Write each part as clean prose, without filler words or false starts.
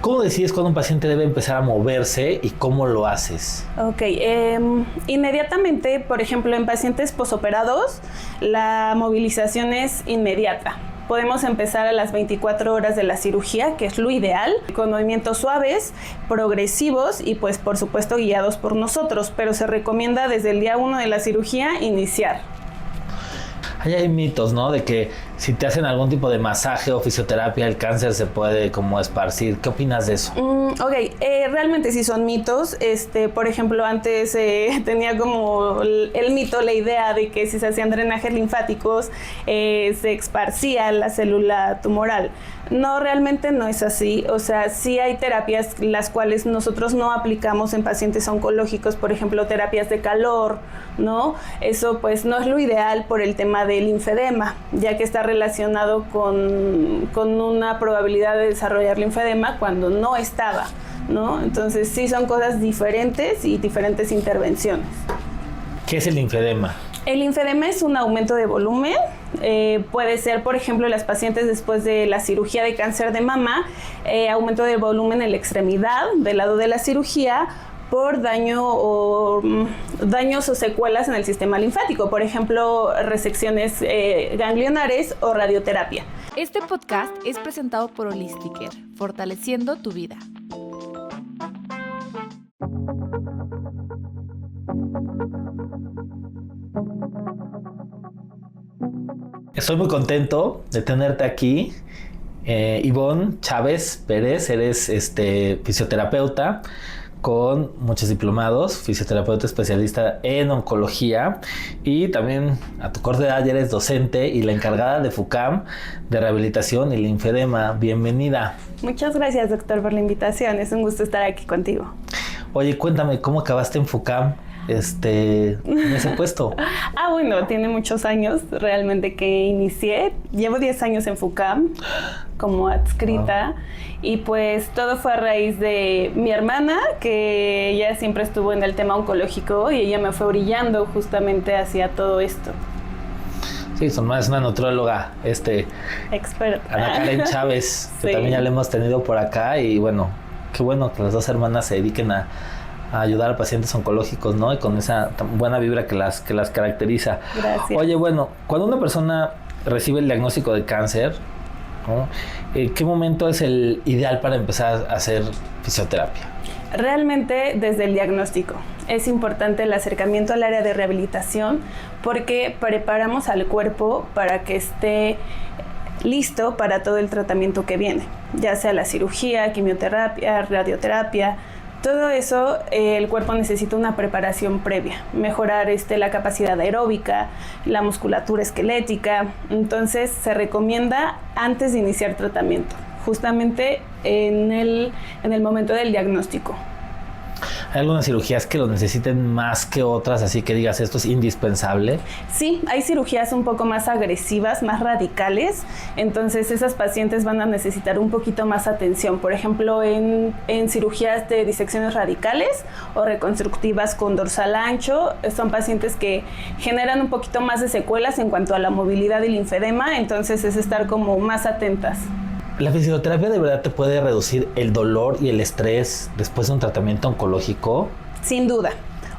¿Cómo decides cuándo un paciente debe empezar a moverse y cómo lo haces? Ok, inmediatamente, por ejemplo, en pacientes posoperados, la movilización es inmediata. Podemos empezar a las 24 horas de la cirugía, que es lo ideal, con movimientos suaves, progresivos y pues por supuesto guiados por nosotros, pero se recomienda desde el día 1 de la cirugía iniciar. Ahí hay mitos, ¿no? De que si te hacen algún tipo de masaje o fisioterapia, el cáncer se puede como esparcir. ¿Qué opinas de eso? Realmente sí son mitos. Por ejemplo, antes tenía como el mito, la idea de que si se hacían drenajes linfáticos, se esparcía la célula tumoral. No, realmente no es así. O sea, sí hay terapias las cuales nosotros no aplicamos en pacientes oncológicos, por ejemplo, terapias de calor, ¿no? Eso pues no es lo ideal por el tema del linfedema, ya que está relacionado con una probabilidad de desarrollar linfedema cuando no estaba, ¿no? Entonces sí son cosas diferentes y diferentes intervenciones. ¿Qué es el linfedema? El linfedema es un aumento de volumen. Puede ser, por ejemplo, en las pacientes después de la cirugía de cáncer de mama, aumento de volumen en la extremidad del lado de la cirugía por daños o secuelas en el sistema linfático, por ejemplo, resecciones ganglionares o radioterapia. Este podcast es presentado por Holistiker, fortaleciendo tu vida. Estoy muy contento de tenerte aquí. Ivonne Chávez Pérez, eres fisioterapeuta con muchos diplomados, fisioterapeuta especialista en oncología y también a tu corta edad ya eres docente y la encargada de FUCAM de rehabilitación y linfedema. Bienvenida. Muchas gracias, doctor, por la invitación. Es un gusto estar aquí contigo. Oye, cuéntame, ¿cómo acabaste en FUCAM? En ese puesto. Bueno, tiene muchos años realmente que inicié. Llevo 10 años en FUCAM como adscrita. Y pues todo fue a raíz de mi hermana, que ella siempre estuvo en el tema oncológico y ella me fue brillando justamente hacia todo esto. Sí, es una nutrióloga, experta. Ana Karen Chávez, que sí. También ya la hemos tenido por acá y bueno, qué bueno que las dos hermanas se dediquen a ayudar a pacientes oncológicos, ¿no? Y con esa buena vibra que las caracteriza. Gracias. Oye, bueno, cuando una persona recibe el diagnóstico de cáncer, ¿no? ¿Qué momento es el ideal para empezar a hacer fisioterapia? Realmente desde el diagnóstico. Es importante el acercamiento al área de rehabilitación porque preparamos al cuerpo para que esté listo para todo el tratamiento que viene, ya sea la cirugía, quimioterapia, radioterapia. Todo eso, el cuerpo necesita una preparación previa, mejorar la capacidad aeróbica, la musculatura esquelética. Entonces se recomienda antes de iniciar tratamiento, justamente en el momento del diagnóstico. ¿Hay algunas cirugías que lo necesiten más que otras, así que digas esto es indispensable? Sí, hay cirugías un poco más agresivas, más radicales, entonces esas pacientes van a necesitar un poquito más atención. Por ejemplo, en cirugías de disecciones radicales o reconstructivas con dorsal ancho, son pacientes que generan un poquito más de secuelas en cuanto a la movilidad y linfedema, entonces es estar como más atentas. ¿La fisioterapia de verdad te puede reducir el dolor y el estrés después de un tratamiento oncológico? Sin duda.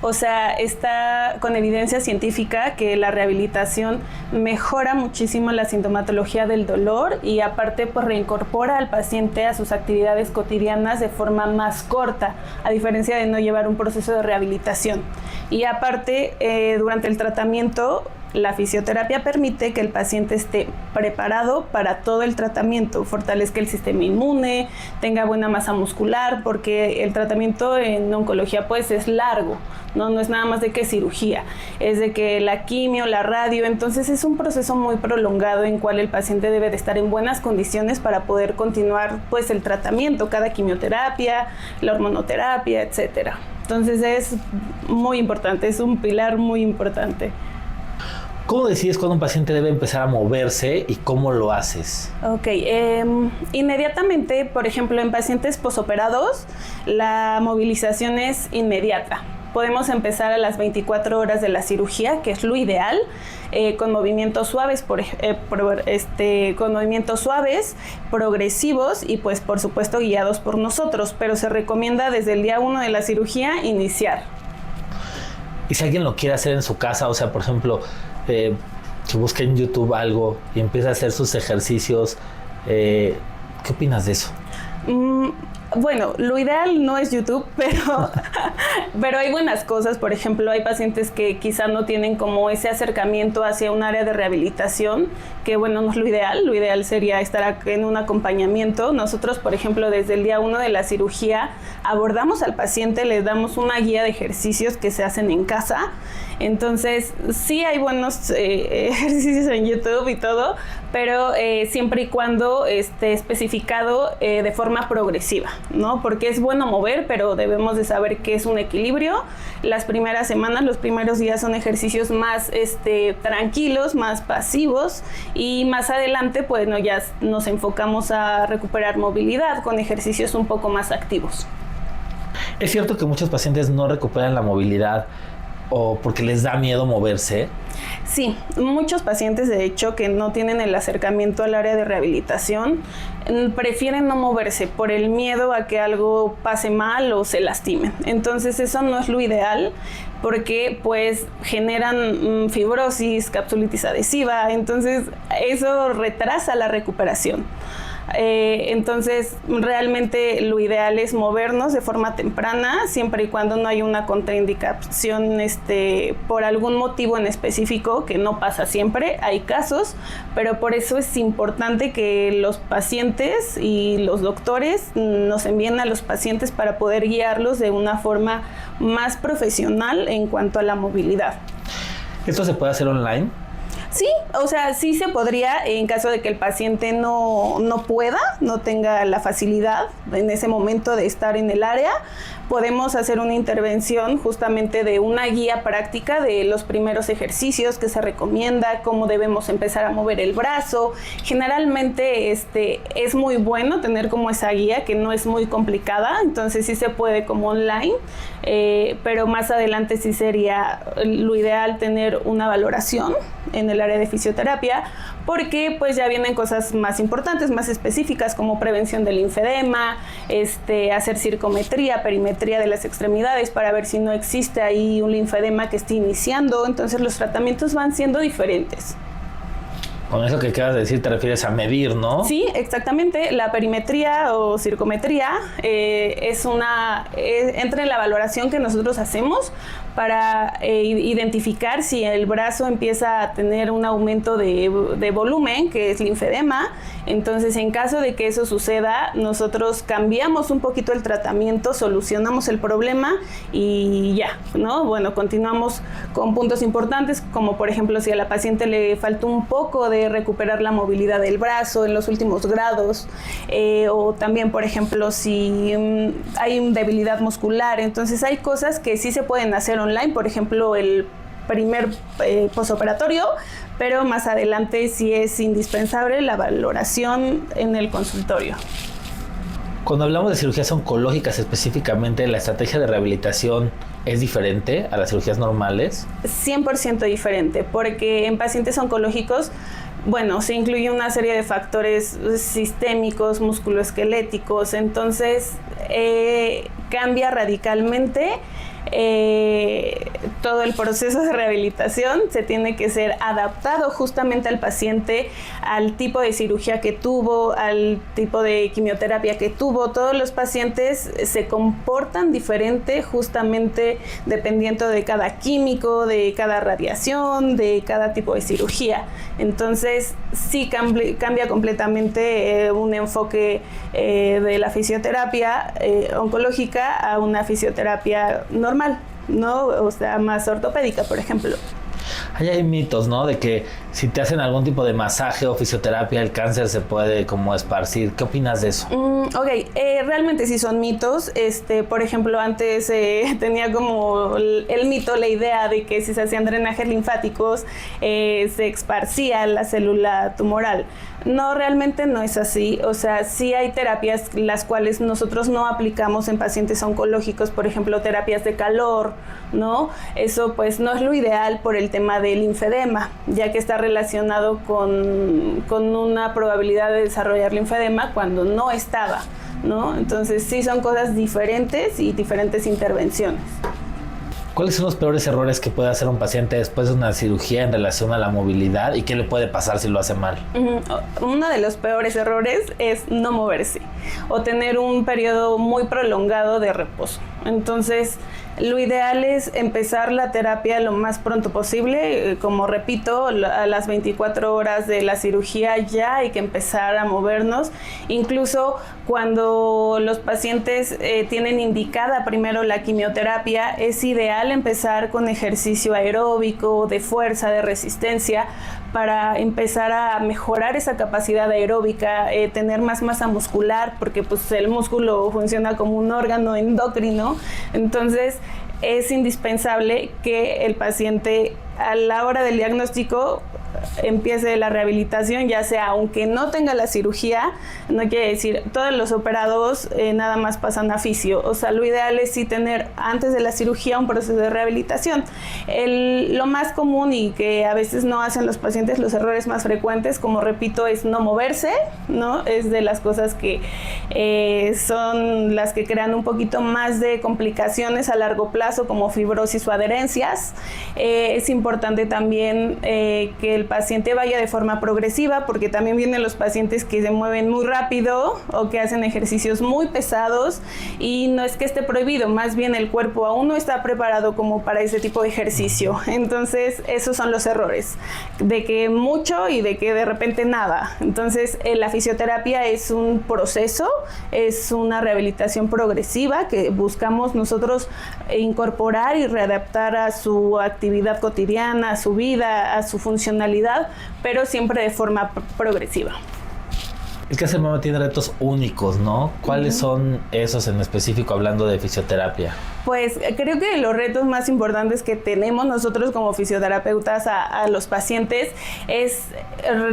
O sea, está con evidencia científica que la rehabilitación mejora muchísimo la sintomatología del dolor y aparte pues reincorpora al paciente a sus actividades cotidianas de forma más corta, a diferencia de no llevar un proceso de rehabilitación. Y aparte, durante el tratamiento, la fisioterapia permite que el paciente esté preparado para todo el tratamiento, fortalezca el sistema inmune, tenga buena masa muscular, porque el tratamiento en oncología pues es largo, no es nada más de que cirugía, es de que la quimio, la radio, entonces es un proceso muy prolongado en cual el paciente debe de estar en buenas condiciones para poder continuar pues el tratamiento, cada quimioterapia, la hormonoterapia, etcétera. Entonces es muy importante, es un pilar muy importante. ¿Cómo decides cuándo un paciente debe empezar a moverse y cómo lo haces? Ok, inmediatamente, por ejemplo, en pacientes posoperados, la movilización es inmediata. podemos empezar a las 24 horas de la cirugía, que es lo ideal, con movimientos suaves, con movimientos suaves, progresivos y pues por supuesto guiados por nosotros, pero se recomienda desde el día 1 de la cirugía iniciar. Y si alguien lo quiere hacer en su casa, o sea, por ejemplo, si busca en YouTube algo y empieza a hacer sus ejercicios, ¿qué opinas de eso? Bueno, lo ideal no es YouTube, pero hay buenas cosas. Por ejemplo, hay pacientes que quizá no tienen como ese acercamiento hacia un área de rehabilitación, que bueno, no es lo ideal sería estar en un acompañamiento. Nosotros, por ejemplo, desde el día 1 de la cirugía, abordamos al paciente, le damos una guía de ejercicios que se hacen en casa. Entonces, sí hay buenos ejercicios en YouTube y todo, pero siempre y cuando esté especificado de forma progresiva, ¿no? Porque es bueno mover, pero debemos de saber que es un equilibrio. Las primeras semanas, los primeros días son ejercicios más tranquilos, más pasivos, y más adelante, pues no, ya nos enfocamos a recuperar movilidad con ejercicios un poco más activos. Es cierto que muchos pacientes no recuperan la movilidad o porque les da miedo moverse. Sí, muchos pacientes de hecho que no tienen el acercamiento al área de rehabilitación prefieren no moverse por el miedo a que algo pase mal o se lastimen. Entonces eso no es lo ideal porque pues generan fibrosis, capsulitis adhesiva, entonces eso retrasa la recuperación. Entonces realmente lo ideal es movernos de forma temprana, siempre y cuando no haya una contraindicación por algún motivo en específico, que no pasa siempre, hay casos, pero por eso es importante que los pacientes y los doctores nos envíen a los pacientes para poder guiarlos de una forma más profesional en cuanto a la movilidad. ¿Esto se puede hacer online? Sí, o sea, sí se podría en caso de que el paciente no pueda, no tenga la facilidad en ese momento de estar en el área. Podemos hacer una intervención justamente de una guía práctica de los primeros ejercicios que se recomienda, cómo debemos empezar a mover el brazo. Generalmente es muy bueno tener como esa guía que no es muy complicada, entonces sí se puede como online, pero más adelante sí sería lo ideal tener una valoración en el área de fisioterapia, porque pues ya vienen cosas más importantes, más específicas, como prevención del linfedema, hacer circometría, perimetría de las extremidades para ver si no existe ahí un linfedema que esté iniciando. Entonces los tratamientos van siendo diferentes. Con eso que acabas de decir te refieres a medir, ¿no? Sí, exactamente. La perimetría o circometría entra en la valoración que nosotros hacemos para identificar si el brazo empieza a tener un aumento de volumen, que es linfedema. Entonces, en caso de que eso suceda, nosotros cambiamos un poquito el tratamiento, solucionamos el problema y ya, ¿no? Bueno, continuamos con puntos importantes, como por ejemplo, si a la paciente le falta un poco de recuperar la movilidad del brazo en los últimos grados, o también, por ejemplo, si hay debilidad muscular. Entonces, hay cosas que sí se pueden hacer online, por ejemplo, el primer posoperatorio, pero más adelante sí es indispensable la valoración en el consultorio. Cuando hablamos de cirugías oncológicas específicamente, ¿la estrategia de rehabilitación es diferente a las cirugías normales? 100% diferente, porque en pacientes oncológicos, bueno, se incluye una serie de factores sistémicos, musculoesqueléticos, entonces cambia radicalmente todo el proceso de rehabilitación. Se tiene que ser adaptado justamente al paciente, al tipo de cirugía que tuvo, al tipo de quimioterapia que tuvo. Todos los pacientes se comportan diferente justamente dependiendo de cada químico, de cada radiación, de cada tipo de cirugía. Entonces sí cambia completamente un enfoque de la fisioterapia oncológica a una fisioterapia normal, ¿no? O sea, más ortopédica, por ejemplo. Ahí hay mitos, ¿no? De que si te hacen algún tipo de masaje o fisioterapia, el cáncer se puede como esparcir. ¿Qué opinas de eso? Realmente sí son mitos. Por ejemplo, antes tenía como el mito, la idea de que si se hacían drenajes linfáticos, se esparcía la célula tumoral. No, realmente no es así. O sea, sí hay terapias las cuales nosotros no aplicamos en pacientes oncológicos, por ejemplo, terapias de calor, ¿no? Eso pues no es lo ideal por el tema del linfedema, ya que está relacionado con una probabilidad de desarrollar linfedema cuando no estaba, ¿no? Entonces sí son cosas diferentes y diferentes intervenciones. ¿Cuáles son los peores errores que puede hacer un paciente después de una cirugía en relación a la movilidad y qué le puede pasar si lo hace mal? Uno de los peores errores es no moverse o tener un periodo muy prolongado de reposo. Entonces, lo ideal es empezar la terapia lo más pronto posible. Como repito, a las 24 horas de la cirugía ya hay que empezar a movernos. Incluso cuando los pacientes tienen indicada primero la quimioterapia, es ideal empezar con ejercicio aeróbico, de fuerza, de resistencia, para empezar a mejorar esa capacidad aeróbica, tener más masa muscular, porque pues el músculo funciona como un órgano endocrino. Entonces es indispensable que el paciente a la hora del diagnóstico empiece la rehabilitación, ya sea aunque no tenga la cirugía. No quiere decir todos los operados nada más pasan a fisio. O sea, lo ideal es sí tener antes de la cirugía un proceso de rehabilitación. Lo más común y que a veces no hacen los pacientes, los errores más frecuentes, como repito, es no moverse, ¿no? Es de las cosas que son las que crean un poquito más de complicaciones a largo plazo, como fibrosis o adherencias. Es importante también que el paciente vaya de forma progresiva, porque también vienen los pacientes que se mueven muy rápido o que hacen ejercicios muy pesados, y no es que esté prohibido, más bien el cuerpo aún no está preparado como para ese tipo de ejercicio. Entonces esos son los errores, de que mucho y de que de repente nada. Entonces la fisioterapia es un proceso, es una rehabilitación progresiva que buscamos nosotros incorporar y readaptar a su actividad cotidiana, a su vida, a su funcionalidad, pero siempre de forma progresiva. El cáncer de mama tiene retos únicos, ¿no? ¿Cuáles son esos en específico, hablando de fisioterapia? Pues creo que los retos más importantes que tenemos nosotros como fisioterapeutas a los pacientes es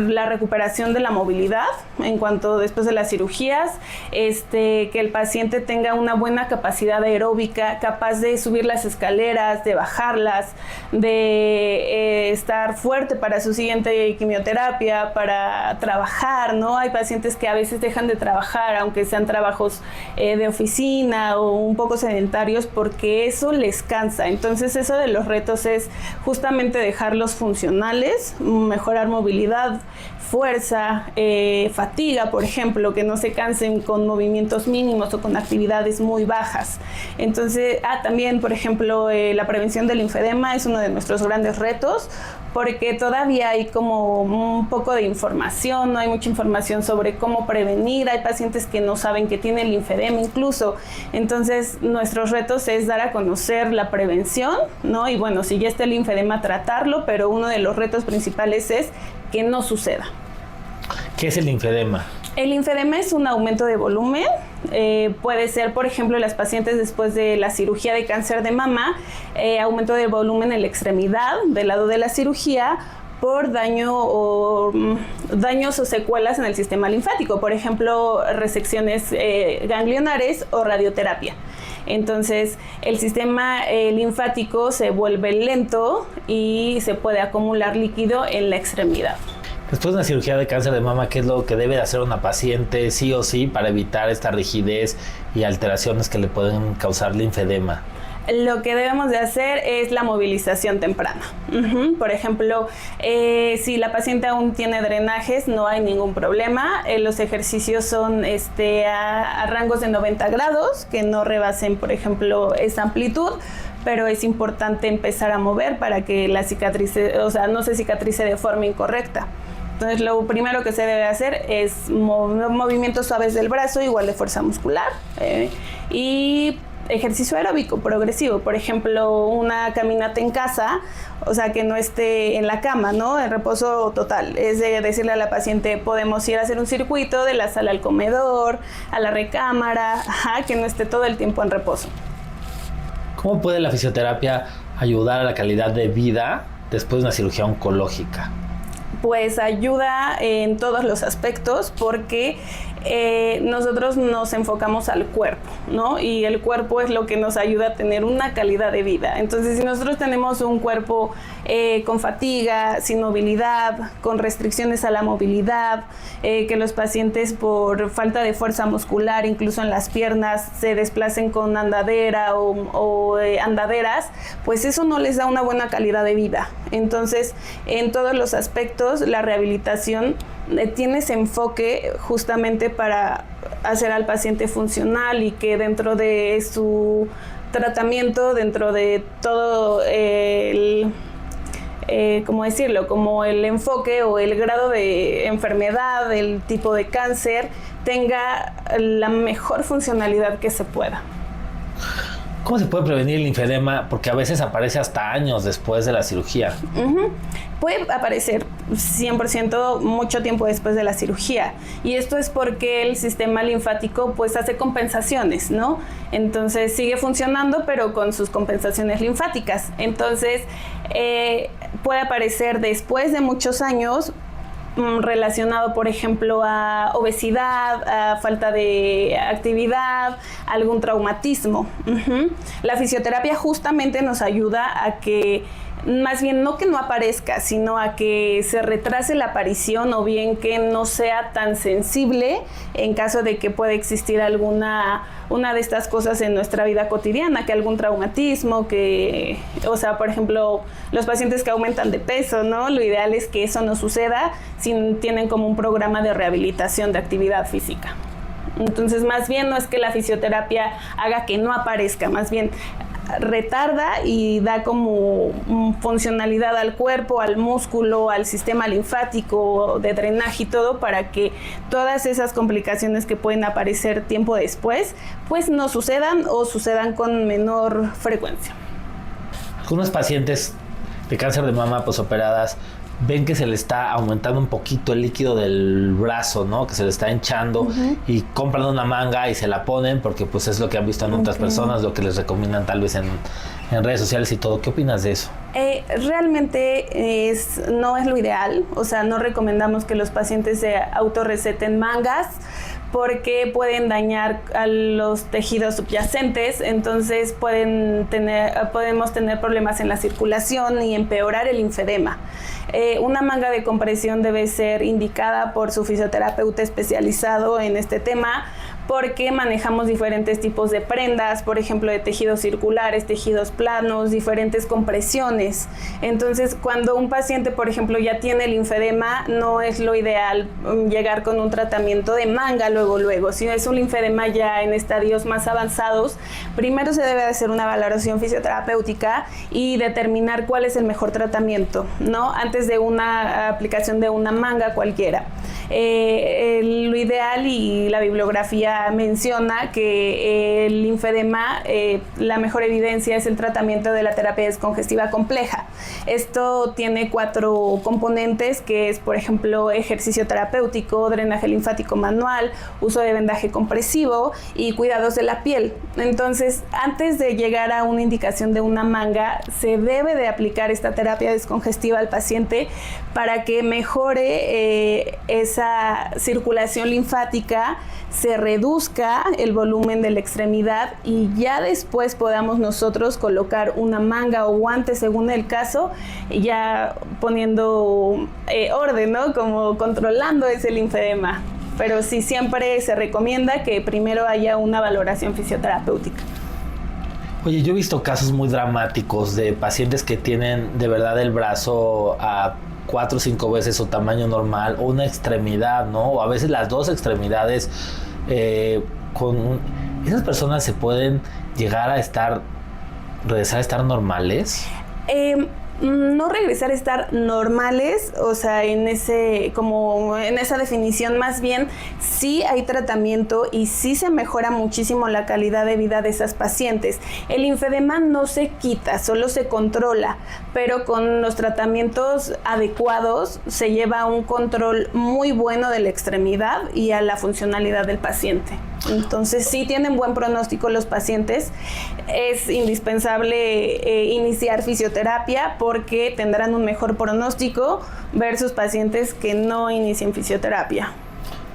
la recuperación de la movilidad en cuanto después de las cirugías, que el paciente tenga una buena capacidad aeróbica, capaz de subir las escaleras, de bajarlas, de estar fuerte para su siguiente quimioterapia, para trabajar, ¿no? Hay pacientes que a veces dejan de trabajar, aunque sean trabajos de oficina o un poco sedentarios, porque eso les cansa. Entonces eso de los retos es justamente dejarlos funcionales, mejorar movilidad, fuerza, fatiga, por ejemplo, que no se cansen con movimientos mínimos o con actividades muy bajas. Entonces, también, por ejemplo, la prevención del linfedema es uno de nuestros grandes retos, porque todavía hay como un poco de información, no hay mucha información sobre cómo prevenir. Hay pacientes que no saben que tienen linfedema incluso. Entonces, nuestros retos es dar a conocer la prevención, ¿no? Y bueno, si ya está el linfedema, tratarlo, pero uno de los retos principales es que no suceda. ¿Qué es el linfedema? El linfedema es un aumento de volumen. Puede ser, por ejemplo, en las pacientes después de la cirugía de cáncer de mama, aumento de volumen en la extremidad del lado de la cirugía por daños o secuelas en el sistema linfático, por ejemplo, resecciones ganglionares o radioterapia. Entonces, el sistema linfático se vuelve lento y se puede acumular líquido en la extremidad. Después de una cirugía de cáncer de mama, ¿qué es lo que debe de hacer una paciente sí o sí para evitar esta rigidez y alteraciones que le pueden causar linfedema? Lo que debemos de hacer es la movilización temprana. Por ejemplo, si la paciente aún tiene drenajes, no hay ningún problema. Los ejercicios son a rangos de 90 grados, que no rebasen, por ejemplo, esa amplitud, pero es importante empezar a mover para que la cicatrice, no se cicatrice de forma incorrecta. Entonces, lo primero que se debe hacer es movimientos suaves del brazo, igual de fuerza muscular, y ejercicio aeróbico progresivo, por ejemplo, una caminata en casa, o sea, que no esté en la cama, ¿no? En reposo total. Es de decirle a la paciente, podemos ir a hacer un circuito de la sala al comedor, a la recámara, que no esté todo el tiempo en reposo. ¿Cómo puede la fisioterapia ayudar a la calidad de vida después de una cirugía oncológica? Pues ayuda en todos los aspectos porque nosotros nos enfocamos al cuerpo, ¿no? Y el cuerpo es lo que nos ayuda a tener una calidad de vida. Entonces, si nosotros tenemos un cuerpo con fatiga, sin movilidad, con restricciones a la movilidad, que los pacientes por falta de fuerza muscular, incluso en las piernas, se desplacen con andadera o andaderas, pues eso no les da una buena calidad de vida. Entonces, en todos los aspectos, la rehabilitación tiene ese enfoque justamente para hacer al paciente funcional y que dentro de su tratamiento, dentro de todo ¿cómo decirlo? Como el enfoque o el grado de enfermedad, el tipo de cáncer, tenga la mejor funcionalidad que se pueda. ¿Cómo se puede prevenir el linfedema? Porque a veces aparece hasta años después de la cirugía. Puede aparecer 100% mucho tiempo después de la cirugía. Y esto es porque el sistema linfático pues hace compensaciones, ¿no? Entonces sigue funcionando, pero con sus compensaciones linfáticas. Entonces puede aparecer después de muchos años, relacionado, por ejemplo, a obesidad, a falta de actividad, algún traumatismo. La fisioterapia justamente nos ayuda a que, más bien no que no aparezca, sino a que se retrase la aparición o bien que no sea tan sensible en caso de que pueda existir una de estas cosas en nuestra vida cotidiana, que algún traumatismo, que, o sea, por ejemplo, los pacientes que aumentan de peso, ¿no? Lo ideal es que eso no suceda si tienen como un programa de rehabilitación de actividad física. Entonces, más bien no es que la fisioterapia haga que no aparezca, más bien retarda y da como funcionalidad al cuerpo, al músculo, al sistema linfático, de drenaje y todo, para que todas esas complicaciones que pueden aparecer tiempo después, pues no sucedan o sucedan con menor frecuencia. Algunos pacientes de cáncer de mama posoperadas ven que se le está aumentando un poquito el líquido del brazo, ¿no? Que se le está hinchando y compran una manga y se la ponen porque pues es lo que han visto en otras personas, lo que les recomiendan tal vez en redes sociales y todo. ¿Qué opinas de eso? Realmente no es lo ideal, o sea, no recomendamos que los pacientes se autorreceten mangas porque pueden dañar a los tejidos subyacentes, entonces podemos tener problemas en la circulación y empeorar el linfedema. Una manga de compresión debe ser indicada por su fisioterapeuta especializado en este tema, porque manejamos diferentes tipos de prendas, por ejemplo, de tejidos circulares, tejidos planos, diferentes compresiones. Entonces, cuando un paciente, por ejemplo, ya tiene linfedema, no es lo ideal llegar con un tratamiento de manga luego. Si es un linfedema ya en estadios más avanzados, primero se debe hacer una valoración fisioterapéutica y determinar cuál es el mejor tratamiento, ¿no? Antes de una aplicación de una manga cualquiera. Lo ideal, y la bibliografía menciona que el linfedema, la mejor evidencia es el tratamiento de la terapia descongestiva compleja. Esto tiene 4 componentes, que es, por ejemplo, ejercicio terapéutico, drenaje linfático manual, uso de vendaje compresivo y cuidados de la piel. Entonces, antes de llegar a una indicación de una manga, se debe de aplicar esta terapia descongestiva al paciente para que mejore esa circulación linfática, se reduzca el volumen de la extremidad y ya después podamos nosotros colocar una manga o guante según el caso, ya poniendo orden, ¿no? Como controlando ese linfedema. Pero sí, siempre se recomienda que primero haya una valoración fisioterapéutica. Oye, yo he visto casos muy dramáticos de pacientes que tienen de verdad el brazo a 4 o 5 veces su tamaño normal, o una extremidad, ¿no? O a veces las 2 extremidades. ¿Esas personas se pueden regresar a estar normales? No regresar a estar normales, o sea, en esa definición, más bien sí hay tratamiento y sí se mejora muchísimo la calidad de vida de esas pacientes. El linfedema no se quita, solo se controla, pero con los tratamientos adecuados se lleva a un control muy bueno de la extremidad y a la funcionalidad del paciente. Entonces sí tienen buen pronóstico los pacientes. Es indispensable iniciar fisioterapia porque tendrán un mejor pronóstico versus pacientes que no inicien fisioterapia.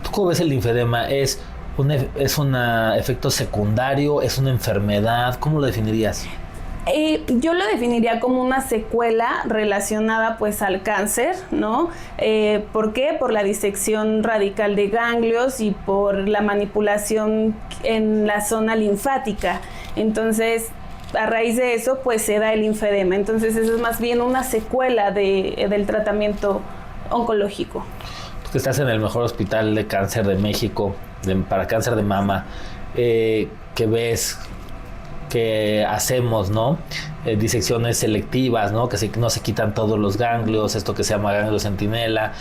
¿Tú cómo ves el linfedema? ¿Es un efecto secundario? ¿Es una enfermedad? ¿Cómo lo definirías? Yo lo definiría como una secuela relacionada pues al cáncer, ¿no? ¿Por qué? Por la disección radical de ganglios y por la manipulación en la zona linfática. Entonces, a raíz de eso pues se da el linfedema. Entonces eso es más bien una secuela del tratamiento oncológico. Tú que estás en el mejor hospital de cáncer de México, para cáncer de mama, ¿qué ves? Que hacemos, ¿no? Disecciones selectivas, ¿no? Que no se quitan todos los ganglios, esto que se llama ganglio centinela,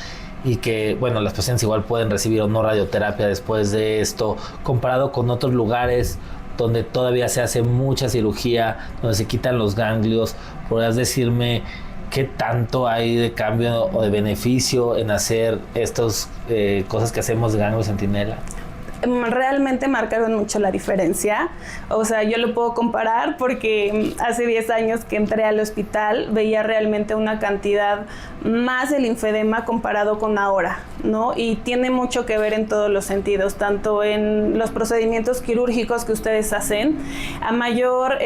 y que, bueno, las pacientes igual pueden recibir o no radioterapia después de esto, comparado con otros lugares donde todavía se hace mucha cirugía, donde se quitan los ganglios. ¿Podrías decirme qué tanto hay de cambio o de beneficio en hacer estas cosas que hacemos de ganglio centinela? Realmente marcaron mucho la diferencia. O sea, yo lo puedo comparar porque hace 10 años que entré al hospital veía realmente una cantidad más de linfedema comparado con ahora, ¿no? Y tiene mucho que ver en todos los sentidos, tanto en los procedimientos quirúrgicos que ustedes hacen, a mayor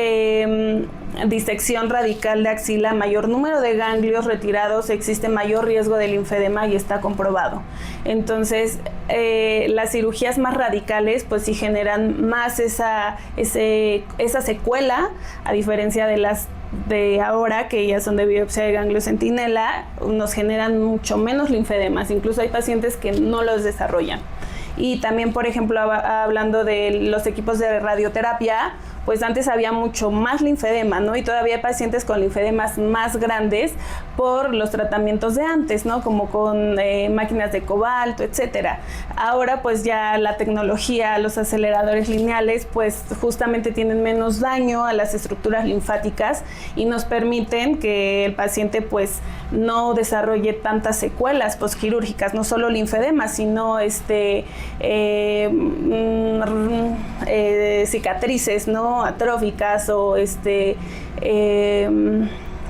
disección radical de axila, mayor número de ganglios retirados, existe mayor riesgo de linfedema y está comprobado. Entonces, las cirugías más radicales pues sí generan más esa secuela, a diferencia de las de ahora, que ya son de biopsia de ganglio centinela, nos generan mucho menos linfedemas. Incluso hay pacientes que no los desarrollan. Y también, por ejemplo, hablando de los equipos de radioterapia, pues antes había mucho más linfedema, ¿no? Y todavía hay pacientes con linfedemas más grandes por los tratamientos de antes, ¿no? Como con máquinas de cobalto, etcétera. Ahora, pues ya la tecnología, los aceleradores lineales, pues justamente tienen menos daño a las estructuras linfáticas y nos permiten que el paciente, pues, no desarrolle tantas secuelas posquirúrgicas, no solo linfedemas, sino cicatrices, ¿no? Atróficas o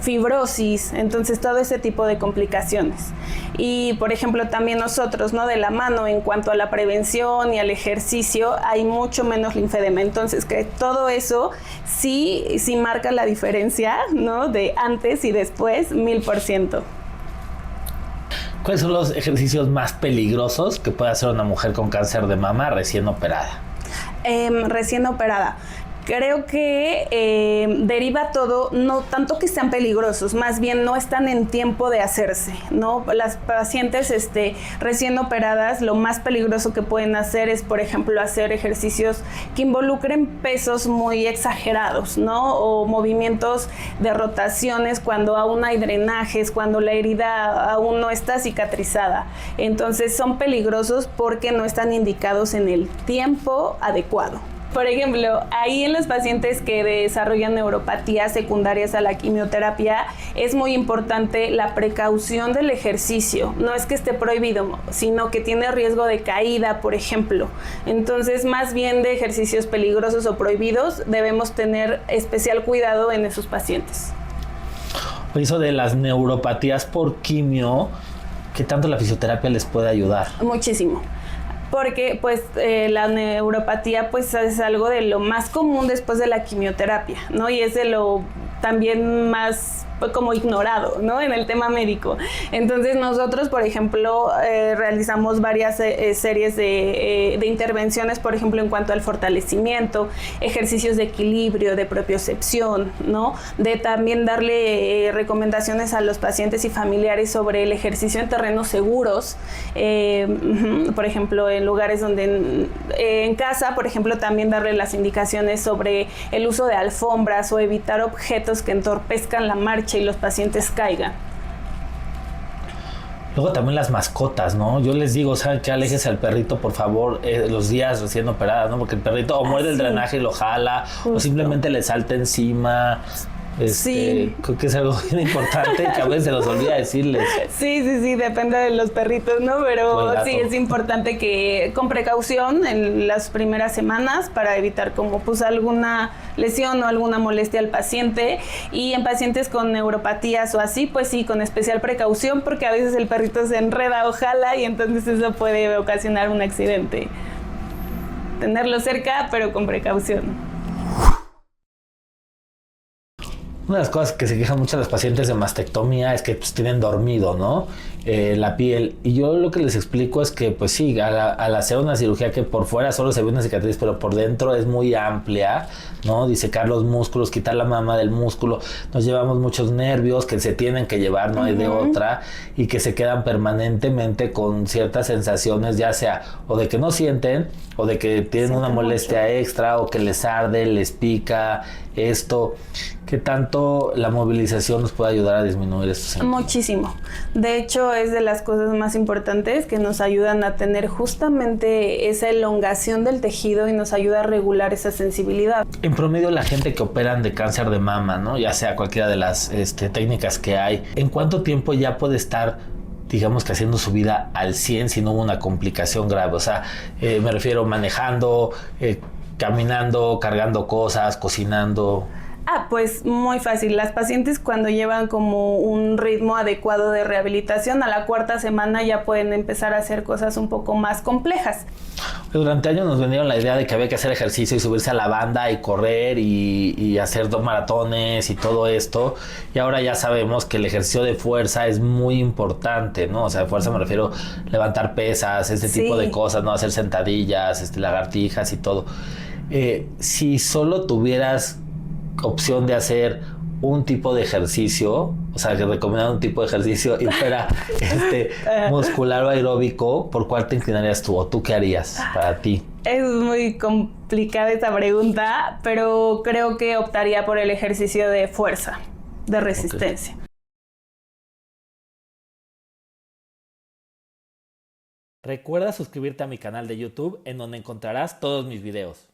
fibrosis, entonces todo ese tipo de complicaciones. Y por ejemplo también nosotros, ¿no? De la mano en cuanto a la prevención y al ejercicio hay mucho menos linfedema, entonces que todo eso sí marca la diferencia, ¿no? De antes y después, 1000%. ¿Cuáles son los ejercicios más peligrosos que puede hacer una mujer con cáncer de mama recién operada? Recién operada. Creo que deriva todo, no tanto que sean peligrosos, más bien no están en tiempo de hacerse, ¿no? Las pacientes recién operadas, lo más peligroso que pueden hacer es, por ejemplo, hacer ejercicios que involucren pesos muy exagerados, ¿no? O movimientos de rotaciones cuando aún hay drenajes, cuando la herida aún no está cicatrizada. Entonces son peligrosos porque no están indicados en el tiempo adecuado. Por ejemplo, ahí en los pacientes que desarrollan neuropatías secundarias a la quimioterapia es muy importante la precaución del ejercicio. No es que esté prohibido, sino que tiene riesgo de caída, por ejemplo. Entonces, más bien de ejercicios peligrosos o prohibidos, debemos tener especial cuidado en esos pacientes. Eso de las neuropatías por quimio, ¿qué tanto la fisioterapia les puede ayudar? Muchísimo. Porque pues la neuropatía pues es algo de lo más común después de la quimioterapia, ¿no? Y es de lo también más como ignorado, ¿no? En el tema médico. Entonces nosotros, por ejemplo, realizamos varias series de intervenciones, por ejemplo, en cuanto al fortalecimiento, ejercicios de equilibrio, de propiocepción, ¿no? De también darle recomendaciones a los pacientes y familiares sobre el ejercicio en terrenos seguros, por ejemplo, en lugares donde en casa, por ejemplo, también darle las indicaciones sobre el uso de alfombras o evitar objetos que entorpezcan la marcha manche y los pacientes caigan. Luego también las mascotas, ¿no? Yo les digo, ¿saben qué? Aléjese al perrito, por favor, los días recién operadas, ¿no? Porque el perrito o muerde el drenaje y lo jala, Justo. o simplemente le salta encima. Sí. Creo que es algo bien importante que a veces se los olvida decirles. Sí, depende de los perritos, ¿no? Pero Buen sí, dato. es importante que con precaución en las primeras semanas para evitar como pues alguna lesión o alguna molestia al paciente. Y en pacientes con neuropatías o así, pues sí, con especial precaución porque a veces el perrito se enreda o jala y entonces eso puede ocasionar un accidente. Tenerlo cerca, pero con precaución. Una de las cosas que se quejan mucho las pacientes de mastectomía es que pues, tienen dormido, ¿no? La piel. Y yo lo que les explico es que, pues sí, al hacer una cirugía que por fuera solo se ve una cicatriz, pero por dentro es muy amplia, ¿no? Disecar los músculos, quitar la mama del músculo. Nos llevamos muchos nervios que se tienen que llevar, no hay de otra, y que se quedan permanentemente con ciertas sensaciones, ya sea o de que no sienten, o de que tienen una molestia extra, o que les arde, les pica, esto. ¿Qué tanto la movilización nos puede ayudar a disminuir estos síntomas? Muchísimo. De hecho, es de las cosas más importantes que nos ayudan a tener justamente esa elongación del tejido y nos ayuda a regular esa sensibilidad. En promedio, la gente que operan de cáncer de mama, ¿no? Ya sea cualquiera de las técnicas que hay, ¿en cuánto tiempo ya puede estar, digamos que haciendo su vida al 100 si no hubo una complicación grave? O sea, me refiero manejando, caminando, cargando cosas, cocinando. Pues muy fácil. Las pacientes cuando llevan como un ritmo adecuado de rehabilitación, a la 4ª semana ya pueden empezar a hacer cosas un poco más complejas. Durante años nos vendieron la idea de que había que hacer ejercicio y subirse a la banda y correr y hacer 2 maratones y todo esto. Y ahora ya sabemos que el ejercicio de fuerza es muy importante, ¿no? O sea, de fuerza me refiero a levantar pesas, tipo de cosas, ¿no? Hacer sentadillas, lagartijas y todo. Si solo tuvieras opción de hacer un tipo de ejercicio, o sea, que recomendar un tipo de ejercicio y fuera muscular o aeróbico, ¿por cuál te inclinarías tú? ¿O tú qué harías para ti? Es muy complicada esta pregunta, pero creo que optaría por el ejercicio de fuerza, de resistencia. Okay. Recuerda suscribirte a mi canal de YouTube en donde encontrarás todos mis videos.